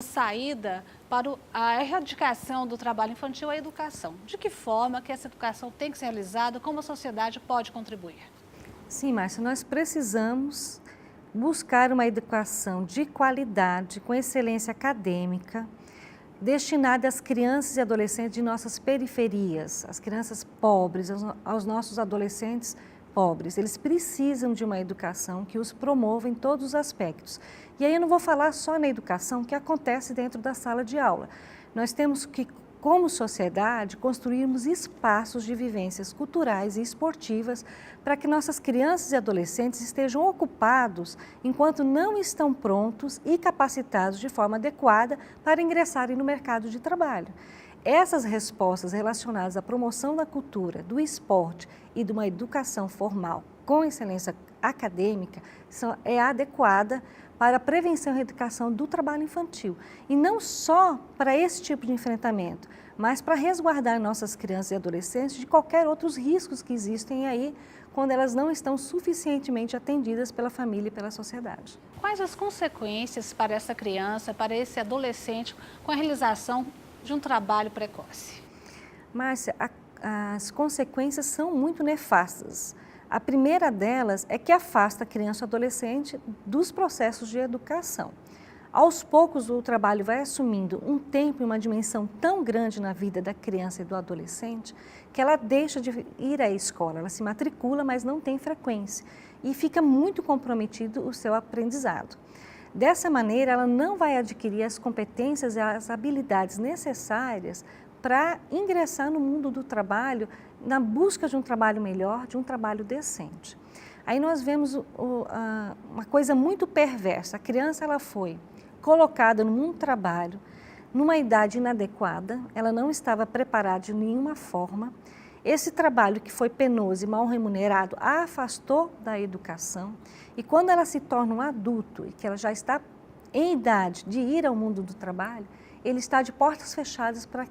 Saída para a erradicação do trabalho infantil à educação. De que forma que essa educação tem que ser realizada, como a sociedade pode contribuir? Sim, Márcia, nós precisamos buscar uma educação de qualidade, com excelência acadêmica, destinada às crianças e adolescentes de nossas periferias, às crianças pobres, aos nossos adolescentes pobres. Eles precisam de uma educação que os promova em todos os aspectos. E aí eu não vou falar só na educação que acontece dentro da sala de aula. Nós temos que, como sociedade, construirmos espaços de vivências culturais e esportivas para que nossas crianças e adolescentes estejam ocupados enquanto não estão prontos e capacitados de forma adequada para ingressarem no mercado de trabalho. Essas respostas relacionadas à promoção da cultura, do esporte e de uma educação formal com excelência acadêmica é adequada para a prevenção e erradicação do trabalho infantil. E não só para esse tipo de enfrentamento, mas para resguardar nossas crianças e adolescentes de qualquer outros riscos que existem aí quando elas não estão suficientemente atendidas pela família e pela sociedade. Quais as consequências para essa criança, para esse adolescente, com a realização de um trabalho precoce? Márcia, as consequências são muito nefastas. A primeira delas é que afasta a criança ou adolescente dos processos de educação. Aos poucos, o trabalho vai assumindo um tempo e uma dimensão tão grande na vida da criança e do adolescente que ela deixa de ir à escola, ela se matricula, mas não tem frequência e fica muito comprometido o seu aprendizado. Dessa maneira, ela não vai adquirir as competências e as habilidades necessárias para ingressar no mundo do trabalho na busca de um trabalho melhor, de um trabalho decente. Aí nós vemos uma coisa muito perversa. A criança ela foi colocada no mundo do trabalho numa idade inadequada, ela não estava preparada de nenhuma forma. Esse trabalho que foi penoso e mal remunerado a afastou da educação e quando ela se torna um adulto e que ela já está em idade de ir ao mundo do trabalho, ele está de portas fechadas para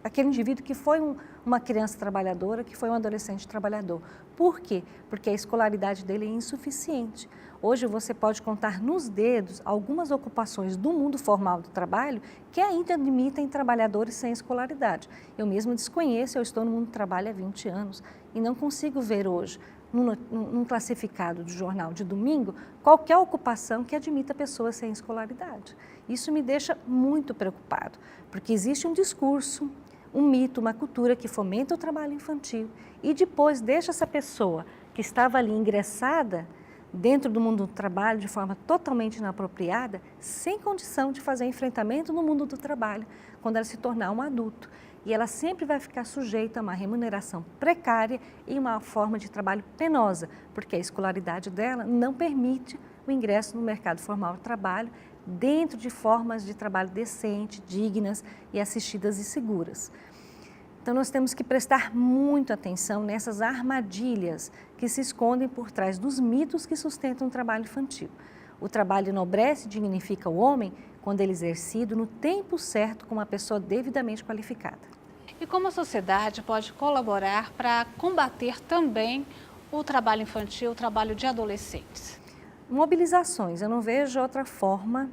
aquele indivíduo que foi uma criança trabalhadora, que foi um adolescente trabalhador. Por quê? Porque a escolaridade dele é insuficiente. Hoje você pode contar nos dedos algumas ocupações do mundo formal do trabalho que ainda admitem trabalhadores sem escolaridade. Eu mesmo desconheço, eu estou no mundo do trabalho há 20 anos e não consigo ver hoje, num classificado do jornal de domingo, qualquer ocupação que admita pessoas sem escolaridade. Isso me deixa muito preocupado, porque existe um discurso, um mito, uma cultura que fomenta o trabalho infantil e depois deixa essa pessoa que estava ali ingressada dentro do mundo do trabalho de forma totalmente inapropriada, sem condição de fazer enfrentamento no mundo do trabalho, quando ela se tornar um adulto. E ela sempre vai ficar sujeita a uma remuneração precária e uma forma de trabalho penosa, porque a escolaridade dela não permite o ingresso no mercado formal de trabalho dentro de formas de trabalho decente, dignas e assistidas e seguras. Então nós temos que prestar muita atenção nessas armadilhas que se escondem por trás dos mitos que sustentam o trabalho infantil. O trabalho enobrece e dignifica o homem quando ele é exercido no tempo certo com uma pessoa devidamente qualificada. E como a sociedade pode colaborar para combater também o trabalho infantil, o trabalho de adolescentes? Mobilizações, eu não vejo outra forma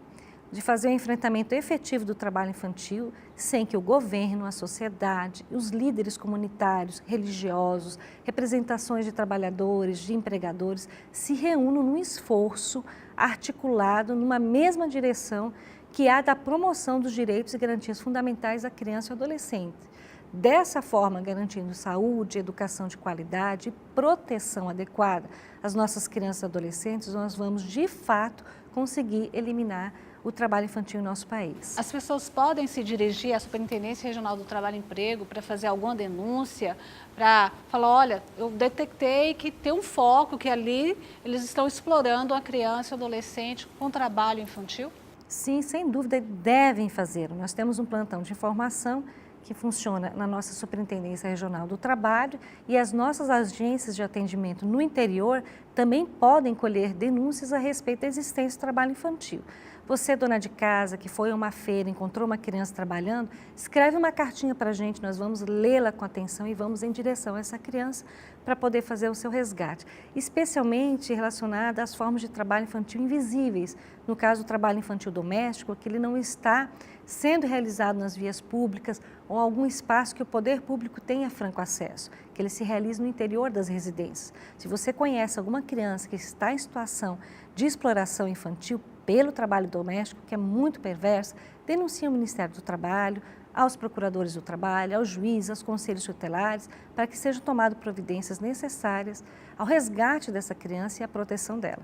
de fazer o enfrentamento efetivo do trabalho infantil sem que o governo, a sociedade, os líderes comunitários, religiosos, representações de trabalhadores, de empregadores se reúnam num esforço articulado numa mesma direção que é a da promoção dos direitos e garantias fundamentais da criança e adolescente. Dessa forma, garantindo saúde, educação de qualidade e proteção adequada às nossas crianças e adolescentes, nós vamos, de fato, conseguir eliminar o trabalho infantil em nosso país. As pessoas podem se dirigir à Superintendência Regional do Trabalho e Emprego para fazer alguma denúncia, para falar, olha, eu detectei que tem um foco, que ali eles estão explorando a criança e adolescente com trabalho infantil? Sim, sem dúvida, devem fazer. Nós temos um plantão de informação que funciona na nossa Superintendência Regional do Trabalho e as nossas agências de atendimento no interior também podem colher denúncias a respeito da existência do trabalho infantil. Você, dona de casa, que foi a uma feira, encontrou uma criança trabalhando, escreve uma cartinha para a gente, nós vamos lê-la com atenção e vamos em direção a essa criança para poder fazer o seu resgate, especialmente relacionada às formas de trabalho infantil invisíveis. No caso, o trabalho infantil doméstico, que ele não está sendo realizado nas vias públicas ou algum espaço que o poder público tenha franco acesso, que ele se realize no interior das residências. Se você conhece alguma criança que está em situação de exploração infantil pelo trabalho doméstico, que é muito perverso, denuncie ao Ministério do Trabalho, aos procuradores do trabalho, aos juízes, aos conselhos tutelares, para que sejam tomadas providências necessárias ao resgate dessa criança e à proteção dela.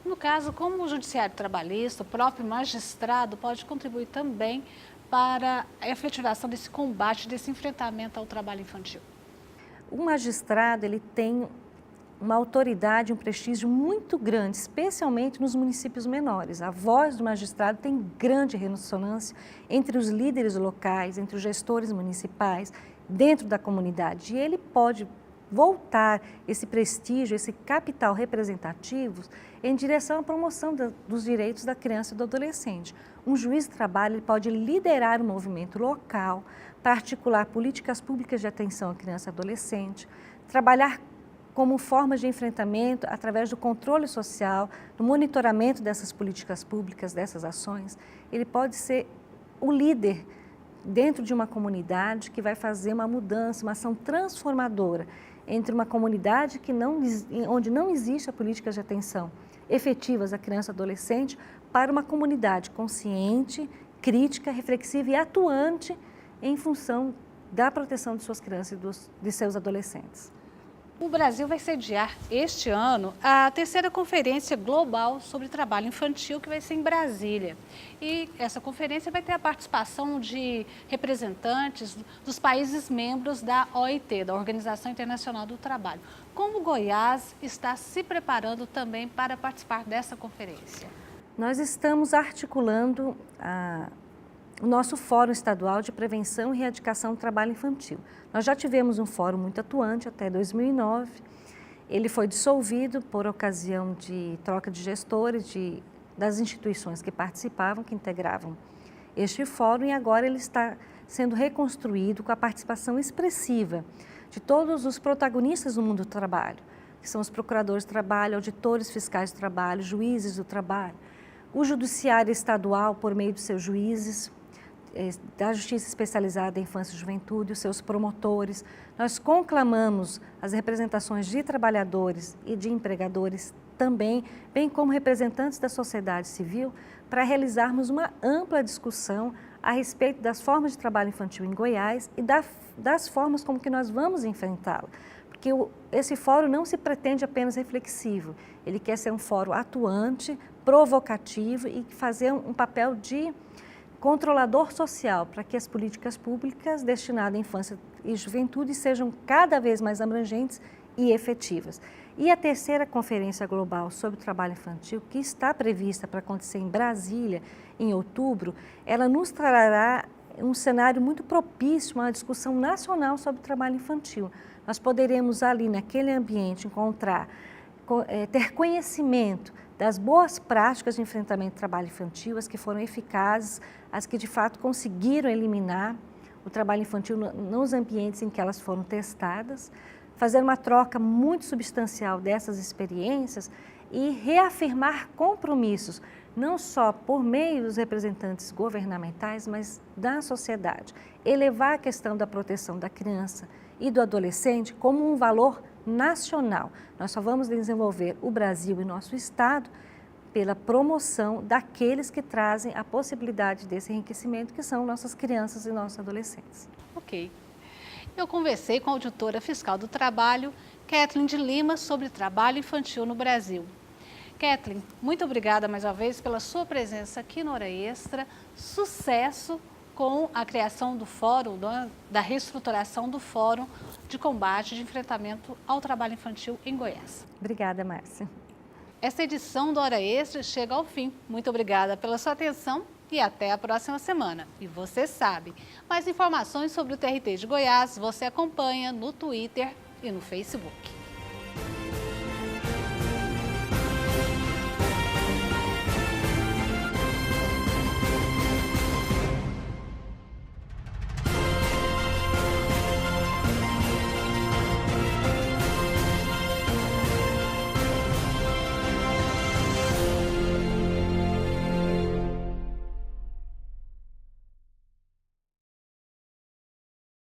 No caso, como o judiciário trabalhista, o próprio magistrado pode contribuir também para a efetivação desse combate, desse enfrentamento ao trabalho infantil? O magistrado, ele tem uma autoridade, um prestígio muito grande, especialmente nos municípios menores. A voz do magistrado tem grande ressonância entre os líderes locais, entre os gestores municipais, dentro da comunidade. E ele pode voltar esse prestígio, esse capital representativo em direção à promoção dos direitos da criança e do adolescente. Um juiz de trabalho ele pode liderar o movimento local para articular políticas públicas de atenção à criança e adolescente, trabalhar como formas de enfrentamento através do controle social, do monitoramento dessas políticas públicas, dessas ações. Ele pode ser o líder dentro de uma comunidade que vai fazer uma mudança, uma ação transformadora entre uma comunidade onde não existe a política de atenção efetivas à criança e adolescente para uma comunidade consciente, crítica, reflexiva e atuante em função da proteção de suas crianças e de seus adolescentes. O Brasil vai sediar este ano a terceira conferência global sobre trabalho infantil, que vai ser em Brasília. E essa conferência vai ter a participação de representantes dos países membros da OIT, da Organização Internacional do Trabalho. Como Goiás está se preparando também para participar dessa conferência? Nós estamos articulando o nosso Fórum Estadual de Prevenção e Erradicação do Trabalho Infantil. Nós já tivemos um fórum muito atuante até 2009, ele foi dissolvido por ocasião de troca de gestores das instituições que participavam, que integravam este fórum, e agora ele está sendo reconstruído com a participação expressiva de todos os protagonistas do mundo do trabalho, que são os procuradores do trabalho, auditores fiscais do trabalho, juízes do trabalho, o judiciário estadual por meio dos seus juízes, da Justiça Especializada em Infância e Juventude, os seus promotores. Nós conclamamos as representações de trabalhadores e de empregadores também, bem como representantes da sociedade civil, para realizarmos uma ampla discussão a respeito das formas de trabalho infantil em Goiás e das formas como que nós vamos enfrentá-lo. Porque esse fórum não se pretende apenas reflexivo, ele quer ser um fórum atuante, provocativo e fazer um papel de controlador social para que as políticas públicas destinadas à infância e juventude sejam cada vez mais abrangentes e efetivas. E a terceira conferência global sobre o trabalho infantil, que está prevista para acontecer em Brasília em outubro, ela nos trará um cenário muito propício a uma discussão nacional sobre o trabalho infantil. Nós poderemos ali naquele ambiente ter conhecimento das boas práticas de enfrentamento do trabalho infantil, as que foram eficazes, as que de fato conseguiram eliminar o trabalho infantil nos ambientes em que elas foram testadas, fazer uma troca muito substancial dessas experiências e reafirmar compromissos, não só por meio dos representantes governamentais, mas da sociedade. Elevar a questão da proteção da criança e do adolescente como um valor nacional. Nós só vamos desenvolver o Brasil e nosso Estado pela promoção daqueles que trazem a possibilidade desse enriquecimento, que são nossas crianças e nossos adolescentes. Ok. Eu conversei com a auditora fiscal do trabalho, Kathleen de Lima, sobre trabalho infantil no Brasil. Kathleen, muito obrigada mais uma vez pela sua presença aqui no Hora Extra. Sucesso com a criação do fórum, da reestruturação do Fórum de Combate de Enfrentamento ao Trabalho Infantil em Goiás. Obrigada, Márcia. Esta edição do Hora Extra chega ao fim. Muito obrigada pela sua atenção e até a próxima semana. E você sabe, mais informações sobre o TRT de Goiás você acompanha no Twitter e no Facebook.